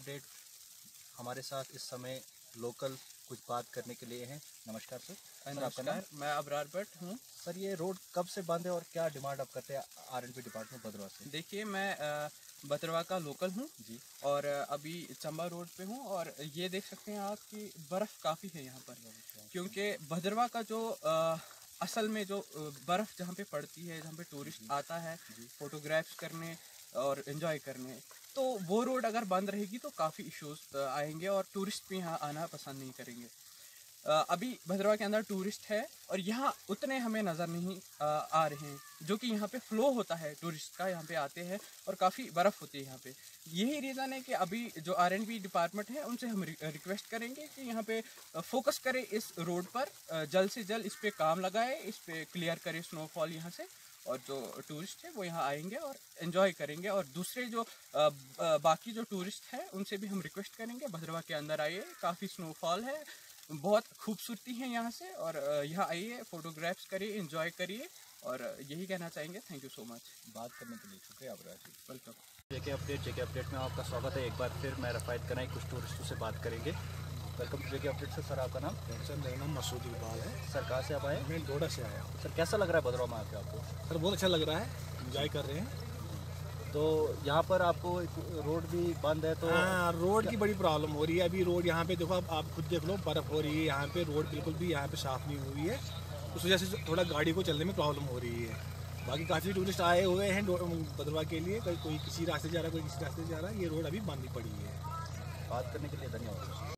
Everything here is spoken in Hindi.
अपडेट। हमारे साथ इस समय लोकल कुछ बात करने के लिए हैं। नमस्कार सर। नमस्कार, मैं अबरार भट्ट हूँ। सर, ये रोड कब से बंद है और क्या डिमांड आप करते हैं आरएनबी डिपार्टमेंट भद्रवा से? देखिए, मैं भद्रवा का लोकल हूँ जी। और अभी चंबा रोड पे हूँ और ये देख सकते हैं आप कि बर्फ़ काफ़ी है यहाँ पर, क्योंकि भद्रवा का जो असल में जो बर्फ़ जहाँ पे पड़ती है, जहाँ पे टूरिस्ट आता है फोटोग्राफ्स करने और एंजॉय करने, तो वो रोड अगर बंद रहेगी तो काफ़ी इश्यूज आएंगे और टूरिस्ट भी यहाँ आना पसंद नहीं करेंगे। अभी भद्रवा के अंदर टूरिस्ट है और यहाँ उतने हमें नज़र नहीं आ रहे हैं, जो कि यहाँ पे फ्लो होता है टूरिस्ट का, यहाँ पे आते हैं और काफ़ी बर्फ़ होती है यहाँ पे। यही रीज़न है कि अभी जो आरएनबी डिपार्टमेंट है उनसे हम रिक्वेस्ट करेंगे कि यहाँ पे फोकस करें इस रोड पर, जल्द से जल्द इस पर काम लगाए, इस पर क्लियर करें स्नोफॉल यहाँ से, और जो टूरिस्ट है वो यहाँ आएंगे और एंजॉय करेंगे। और दूसरे जो बाकी जो टूरिस्ट है उनसे भी हम रिक्वेस्ट करेंगे भद्रवा के अंदर आइए, काफ़ी स्नोफॉल है, बहुत खूबसूरती है यहाँ से, और यहाँ आइए, फोटोग्राफ्स करिए, एंजॉय करिए, और यही कहना चाहेंगे। थैंक यू सो मच बात करने के लिए। शुक्रिया अबरार जी। वेलकम। जेके अपडेट में आपका स्वागत है। एक बार फिर मैं रफ़ायत कराई कुछ टूरिस्टों से बात करेंगे। Welcome to JK update. Sir, आपका नाम? सर, मेरा नाम मसूद इकबाल है। सर, कहाँ से आप आए? मैं डोडा से आया हूँ। सर, कैसा लग रहा है भद्रवा में आके आपको? सर, बहुत अच्छा लग रहा है, एंजॉय कर रहे हैं। तो यहाँ पर आपको रोड भी बंद है, तो हाँ, रोड की बड़ी प्रॉब्लम हो रही है। अभी रोड यहाँ पे देखो, आप खुद देख लो, बर्फ़ हो रही है यहाँ पे, रोड बिल्कुल भी यहाँ पे साफ़ नहीं हुई है, उस वजह से थोड़ा गाड़ी को चलने में प्रॉब्लम हो रही है। बाकी काफ़ी टूरिस्ट आए हुए हैं भद्रवा के लिए, कोई किसी रास्ते जा रहा है, कोई किसी रास्ते जा रहा है। ये रोड अभी बंद ही पड़ी है। बात करने के लिए धन्यवाद।